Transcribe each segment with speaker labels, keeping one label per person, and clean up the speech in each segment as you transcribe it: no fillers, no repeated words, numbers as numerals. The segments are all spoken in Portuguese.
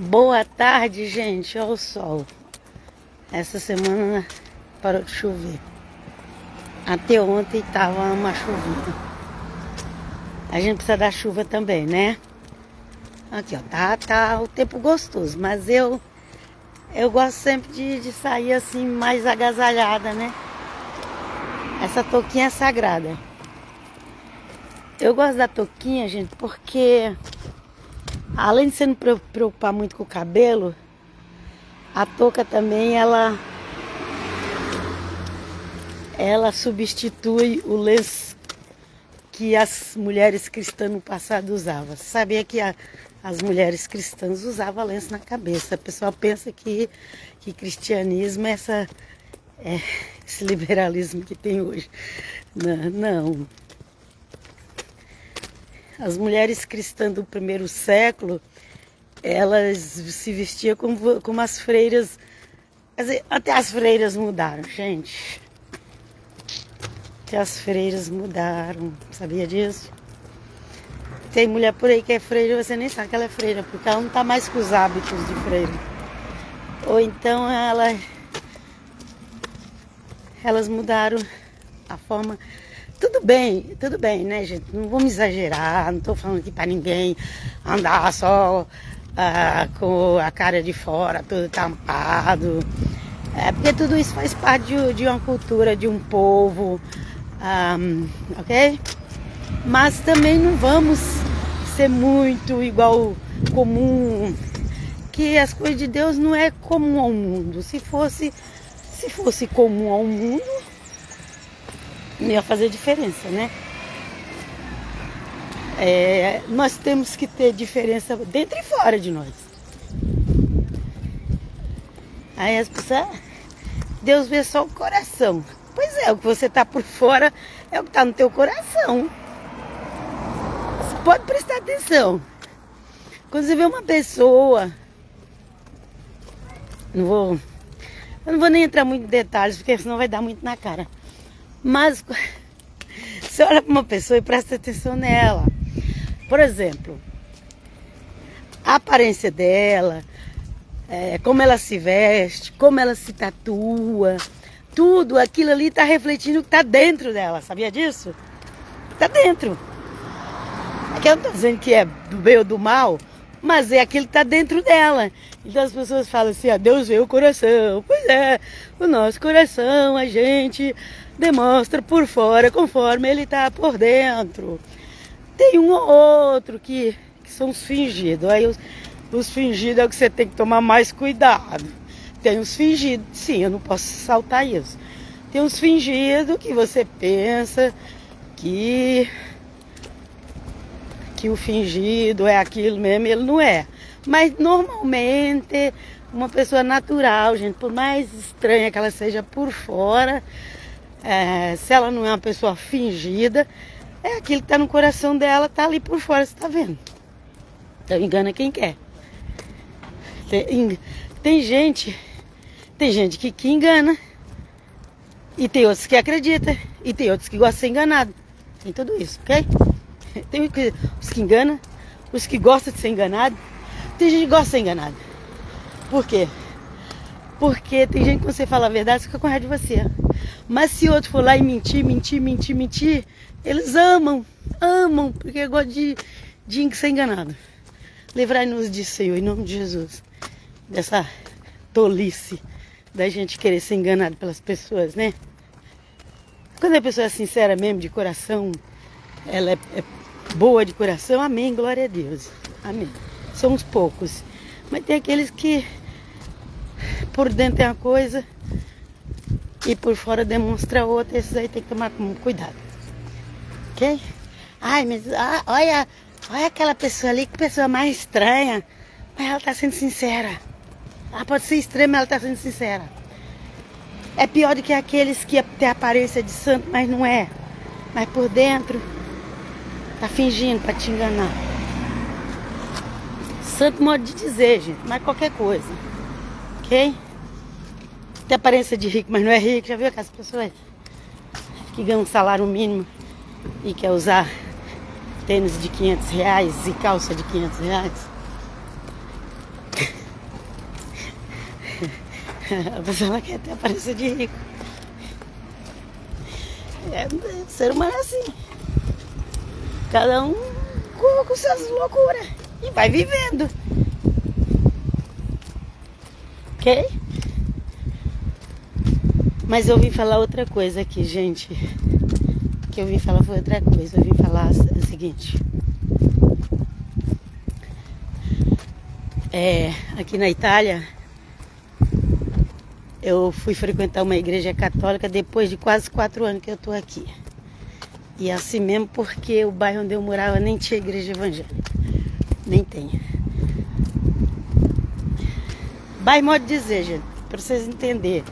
Speaker 1: Boa tarde, gente. Olha o sol. Essa semana parou de chover. Até ontem tava uma chuvinha. A gente precisa da chuva também, né? Aqui, ó. Tá o tempo gostoso. Mas eu gosto sempre de sair assim, mais agasalhada, né? Essa touquinha é sagrada. Eu gosto da touquinha, gente, porque além de você não preocupar muito com o cabelo, a touca também, ela substitui o lenço que as mulheres cristãs no passado usavam. Você sabia que as mulheres cristãs usavam lenço na cabeça? A pessoa pensa que cristianismo é esse liberalismo que tem hoje. Não. As mulheres cristãs do primeiro século, elas se vestiam como as freiras. Quer dizer, até as freiras mudaram, gente. Até as freiras mudaram, sabia disso? Tem mulher por aí que é freira, você nem sabe que ela é freira, porque ela não está mais com os hábitos de freira. Ou então elas mudaram a forma. Tudo bem, né, gente? Não vamos exagerar, não estou falando aqui para ninguém andar só com a cara de fora, tudo tampado. Porque tudo isso faz parte de uma cultura, de um povo, ok? Mas também não vamos ser muito igual comum, que as coisas de Deus não é comum ao mundo. Se fosse comum ao mundo, não ia fazer diferença, né? Nós temos que ter diferença dentro e fora de nós. Aí as pessoas, Deus vê só o coração. Pois é, o que você tá por fora é o que tá no teu coração. Você pode prestar atenção. Quando você vê uma pessoa, eu não vou nem entrar muito em detalhes, porque senão vai dar muito na cara. Mas você olha para uma pessoa e presta atenção nela. Por exemplo, a aparência dela, como ela se veste, como ela se tatua, tudo aquilo ali está refletindo o que está dentro dela, sabia disso? Está dentro. Aqui eu não estou dizendo que é do bem ou do mal, mas é aquilo que está dentro dela. Então as pessoas falam assim, Deus vê o coração. Pois é, o nosso coração a gente demonstra por fora conforme ele está por dentro. Tem um ou outro que são os fingidos. Aí os fingidos é o que você tem que tomar mais cuidado. Tem os fingidos, sim, eu não posso saltar isso. Tem os fingidos que você pensa que o fingido é aquilo mesmo, ele não é. Mas normalmente uma pessoa natural, gente, por mais estranha que ela seja por fora, se ela não é uma pessoa fingida, é aquilo que está no coração dela, está ali por fora, você está vendo. Então engana quem quer. Tem gente que engana, e tem outros que acreditam, e tem outros que gostam de ser enganado. Tem tudo isso, ok? Tem os que enganam, os que gostam de ser enganado. Tem gente que gosta de ser enganado. Por quê? Porque tem gente que quando você fala a verdade, fica com raiva de você. Mas se outro for lá e mentir, eles amam, porque gostam de ser enganado. Livrai-nos disso, Senhor, em nome de Jesus. Dessa tolice da gente querer ser enganado pelas pessoas, né? Quando a pessoa é sincera mesmo, de coração, ela é boa de coração, amém, glória a Deus, amém. São uns poucos, mas tem aqueles que por dentro tem uma coisa e por fora demonstra outra. Esses aí tem que tomar cuidado, ok? Ai, mas olha aquela pessoa ali, que pessoa mais estranha, mas ela tá sendo sincera. Ela pode ser estranha, mas ela tá sendo sincera. É pior do que aqueles que têm a aparência de santo, mas não é. Mas por dentro tá fingindo para te enganar. Santo modo de dizer, gente, mas qualquer coisa, ok? Tem aparência de rico, mas não é rico. Já viu aquelas pessoas que ganham um salário mínimo e quer usar tênis de R$500 e calça de R$500? A pessoa não quer ter aparência de rico. O ser humano é assim. Cada um com suas loucuras. E vai vivendo. Ok? Mas eu vim falar outra coisa aqui, gente. O que eu vim falar foi outra coisa. Eu vim falar o seguinte. Aqui na Itália, eu fui frequentar uma igreja católica depois de quase 4 anos que eu tô aqui. E assim mesmo porque o bairro onde eu morava nem tinha igreja evangélica. Nem tem. Bairro, modo de dizer, gente, pra vocês entenderem.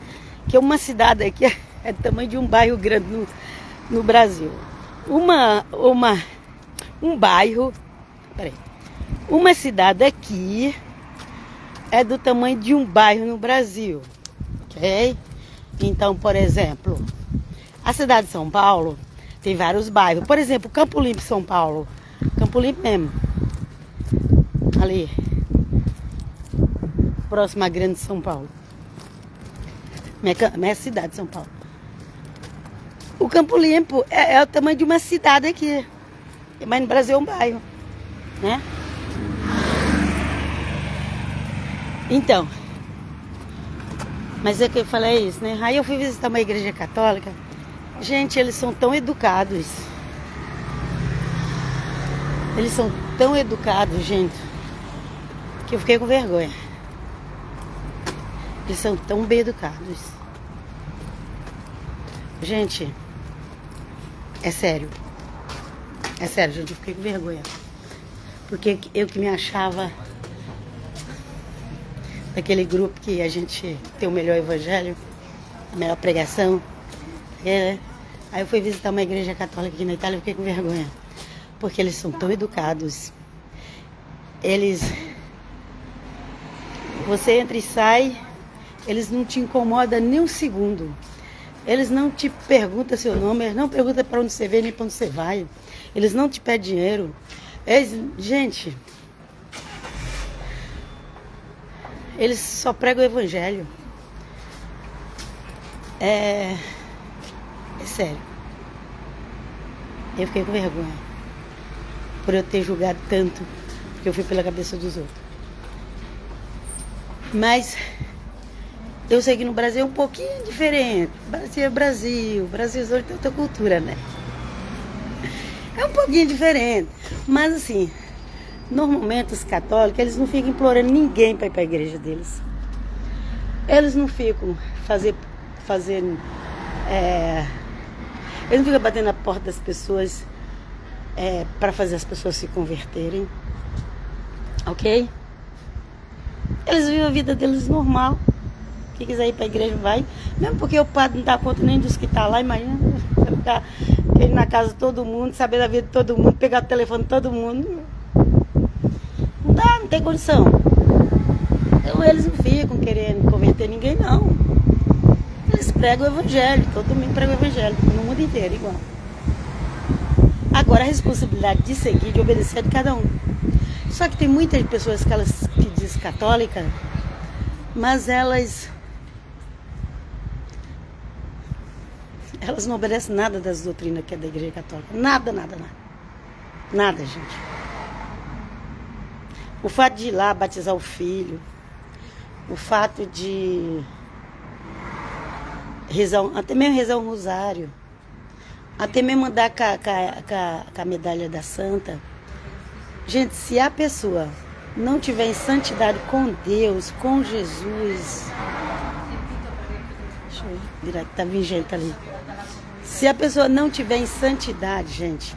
Speaker 1: Que uma cidade aqui é do tamanho de um bairro grande no Brasil. Um bairro, peraí, uma cidade aqui é do tamanho de um bairro no Brasil, ok? Então, por exemplo, a cidade de São Paulo tem vários bairros. Por exemplo, Campo Limpo, São Paulo. Campo Limpo mesmo. Ali. Próxima à Grande São Paulo. Minha cidade, São Paulo. O Campo Limpo é o tamanho de uma cidade aqui. Mas no Brasil é um bairro, né? Então, mas é que eu falei isso, né? Aí eu fui visitar uma igreja católica. Gente, eles são tão educados. Eles são tão educados, gente, que eu fiquei com vergonha. Eles são tão bem educados. Gente, é sério. É sério, gente, eu fiquei com vergonha. Porque eu que me achava daquele grupo que a gente tem o melhor evangelho, a melhor pregação. Né? Aí eu fui visitar uma igreja católica aqui na Itália e fiquei com vergonha. Porque eles são tão educados. Você entra e sai, eles não te incomodam nem um segundo. Eles não te perguntam seu nome, eles não perguntam para onde você vem nem para onde você vai. Eles não te pedem dinheiro. Gente, eles só pregam o evangelho. É sério. Eu fiquei com vergonha por eu ter julgado tanto, porque eu fui pela cabeça dos outros. Mas eu sei que no Brasil é um pouquinho diferente. Brasil é Brasil. Brasil hoje tem outra cultura, né? É um pouquinho diferente. Mas assim, normalmente os católicos, eles não ficam implorando ninguém para ir para a igreja deles. Eles não ficam fazendo. Eles não ficam batendo na porta das pessoas para fazer as pessoas se converterem. Ok? Eles vivem a vida deles normal. Quem quiser ir para a igreja vai. Mesmo porque o padre não dá conta nem dos que estão lá, imagina. Vai ficar ele na casa de todo mundo, saber da vida de todo mundo, pegar o telefone de todo mundo. Não dá, não tem condição. Então eles não ficam querendo converter ninguém, não. Eles pregam o evangelho, todo mundo prega o evangelho, no mundo inteiro, igual. Agora a responsabilidade de seguir, de obedecer é de cada um. Só que tem muitas pessoas que dizem católica, mas elas não obedecem nada das doutrinas que é da igreja católica. Nada, nada, nada. Nada, gente. O fato de ir lá batizar o filho, o fato de rezar, até mesmo rezar um rosário, até mesmo andar com a medalha da santa. Gente, se a pessoa não tiver em santidade com Deus, com Jesus... Deixa eu virar que tá vindo gente ali. Se a pessoa não tiver em santidade, gente,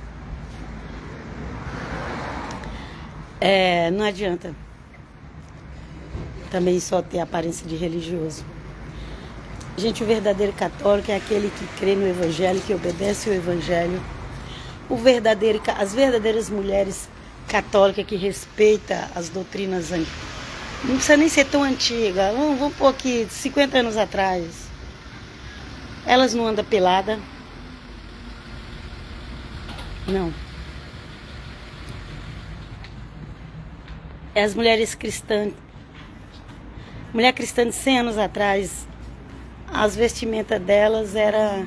Speaker 1: não adianta também só ter aparência de religioso. Gente, o verdadeiro católico é aquele que crê no evangelho, que obedece ao evangelho. As verdadeiras mulheres católicas que respeitam as doutrinas antigas. Não precisa nem ser tão antiga. Vamos pôr aqui 50 anos atrás. Elas não andam pelada. Não. As mulheres cristãs Mulher cristã de 100 anos atrás, as vestimentas delas era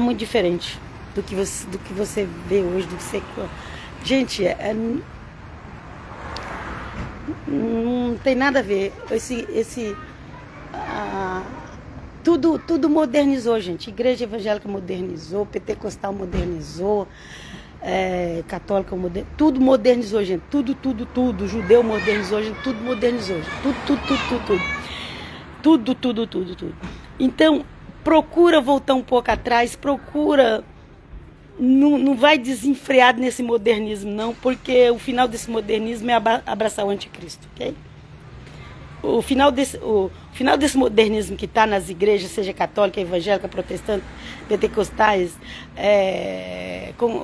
Speaker 1: muito diferente do que você vê hoje, do que você... Gente, não tem nada a ver. Tudo modernizou, gente. Igreja evangélica modernizou, pentecostal modernizou, católica modernizou. Tudo modernizou, gente. Tudo. Judeu modernizou, gente. Tudo modernizou, gente. Tudo. Então, procura voltar um pouco atrás, procura... Não vai desenfreado nesse modernismo, não, porque o final desse modernismo é abraçar o anticristo, ok? O final desse modernismo que está nas igrejas, seja católica, evangélica, protestante, pentecostais,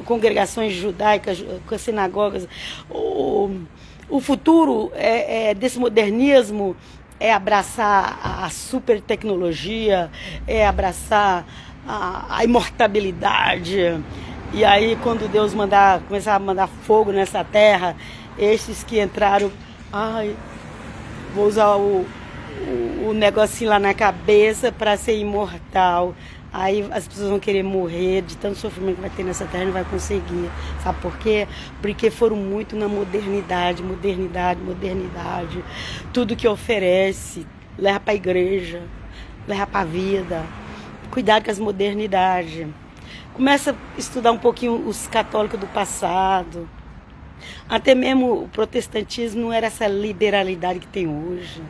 Speaker 1: congregações judaicas, sinagogas, o futuro desse modernismo é abraçar a super tecnologia, é abraçar a imortabilidade. E aí, quando Deus começar a mandar fogo nessa terra, esses que entraram, vou usar o negocinho lá na cabeça para ser imortal. Aí as pessoas vão querer morrer de tanto sofrimento que vai ter nessa terra, não vai conseguir. Sabe por quê? Porque foram muito na modernidade. Tudo que oferece, leva para a igreja, leva para a vida. Cuidado com as modernidades. Começa a estudar um pouquinho os católicos do passado. Até mesmo o protestantismo não era essa liberalidade que tem hoje.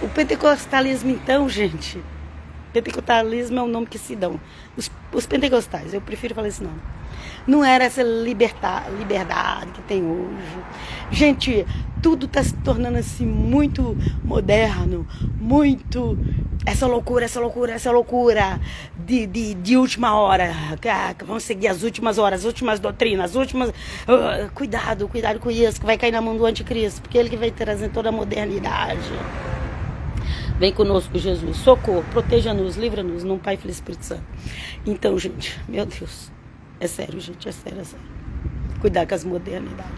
Speaker 1: O pentecostalismo, então, gente, pentecostalismo é o nome que se dão. Os pentecostais, eu prefiro falar esse nome. Não era essa liberdade que tem hoje. Gente, tudo está se tornando assim muito moderno, muito... Essa loucura de última hora. Vamos seguir as últimas horas, as últimas doutrinas, as últimas... Cuidado com isso, que vai cair na mão do anticristo, porque ele que vai trazer toda a modernidade. Vem conosco, Jesus. Socorro, proteja-nos, livra-nos, num Pai, Filho e Espírito Santo. Então, gente, meu Deus... É sério, gente, é sério. Cuidar com as modernidades.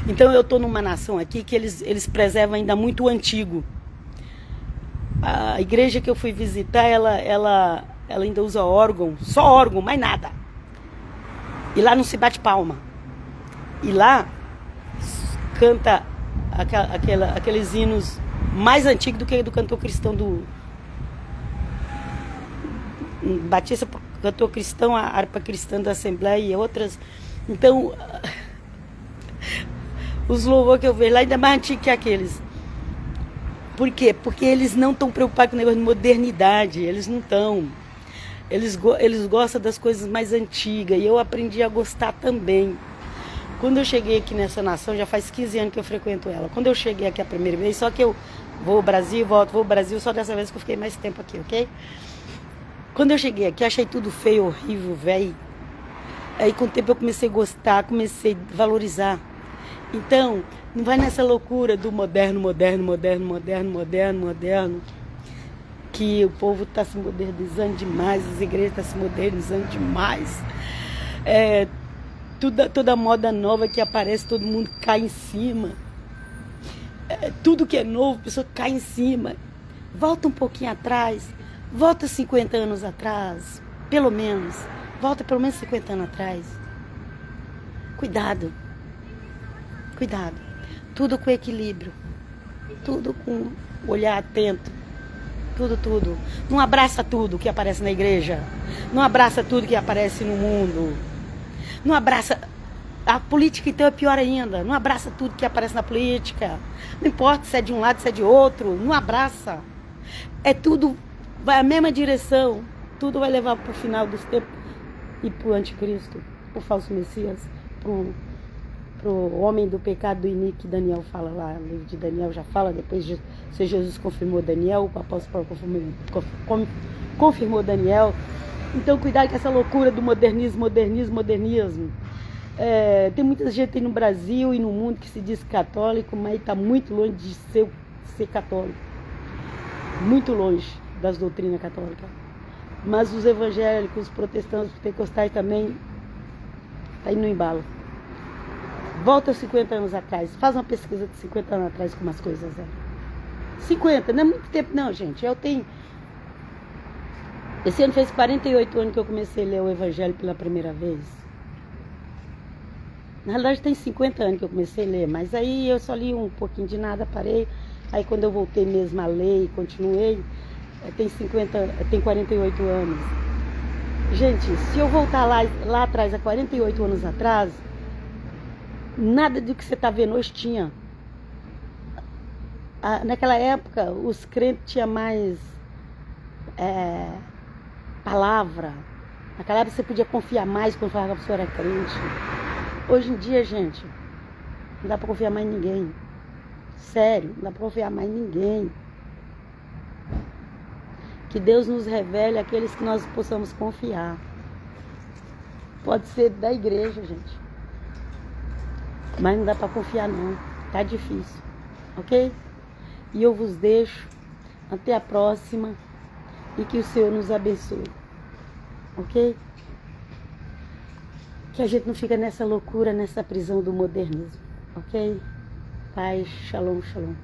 Speaker 1: Então, eu estou numa nação aqui que eles preservam ainda muito o antigo. A igreja que eu fui visitar, ela ainda usa órgão, só órgão, mais nada. E lá não se bate palma. E lá canta aqueles hinos mais antigos do que do cantor cristão do Batista, cantor cristão, a harpa cristã da Assembleia e outras. Então, os louvores que eu vejo lá ainda mais antigos que aqueles. Por quê? Porque eles não estão preocupados com o negócio de modernidade. Eles não estão. Eles gostam das coisas mais antigas. E eu aprendi a gostar também. Quando eu cheguei aqui nessa nação, já faz 15 anos que eu frequento ela. Quando eu cheguei aqui a primeira vez, só que eu vou ao Brasil, vou ao Brasil, só dessa vez que eu fiquei mais tempo aqui, ok? Quando eu cheguei aqui, achei tudo feio, horrível, velho. Aí com o tempo eu comecei a gostar, comecei a valorizar. Então, não vai nessa loucura do moderno, que o povo está se modernizando demais, as igrejas estão se modernizando demais. Toda moda nova que aparece, todo mundo cai em cima. Tudo que é novo, a pessoa cai em cima. Volta um pouquinho atrás. Volta 50 anos atrás, pelo menos. Volta pelo menos 50 anos atrás. Cuidado. Tudo com equilíbrio. Tudo com olhar atento. Tudo. Não abraça tudo que aparece na igreja. Não abraça tudo que aparece no mundo. Não abraça... A política, então, é pior ainda. Não abraça tudo que aparece na política. Não importa se é de um lado, se é de outro. Não abraça. É tudo... Vai a mesma direção, tudo vai levar para o final dos tempos e para o anticristo, para o falso Messias, para o homem do pecado do iniquo que Daniel fala lá, o livro de Daniel já fala, depois de se Jesus confirmou Daniel, o apóstolo Paulo confirmou Daniel. Então cuidado com essa loucura do modernismo. Tem muita gente aí no Brasil e no mundo que se diz católico, mas está muito longe de ser católico, muito longe das doutrinas católicas. Mas os evangélicos, os protestantes, os pentecostais também tá indo no embalo. Volta 50 anos atrás. Faz uma pesquisa de 50 anos atrás como as coisas eram. 50, não é muito tempo não, gente. Eu tenho... Esse ano fez 48 anos que eu comecei a ler o Evangelho pela primeira vez. Na realidade tem 50 anos que eu comecei a ler, mas aí eu só li um pouquinho de nada, parei. Aí quando eu voltei mesmo a ler e continuei, tem 48 anos. Gente, se eu voltar lá atrás, há 48 anos atrás, nada do que você está vendo hoje tinha. Naquela época, os crentes tinham mais palavra. Naquela época você podia confiar mais quando falava que a pessoa era crente. Hoje em dia, gente, não dá para confiar mais em ninguém. Sério, não dá para confiar mais em ninguém. Que Deus nos revele aqueles que nós possamos confiar. Pode ser da igreja, gente. Mas não dá para confiar não. Tá difícil. Ok? E eu vos deixo. Até a próxima. E que o Senhor nos abençoe. Ok? Que a gente não fica nessa loucura, nessa prisão do modernismo. Ok? Paz, shalom, shalom.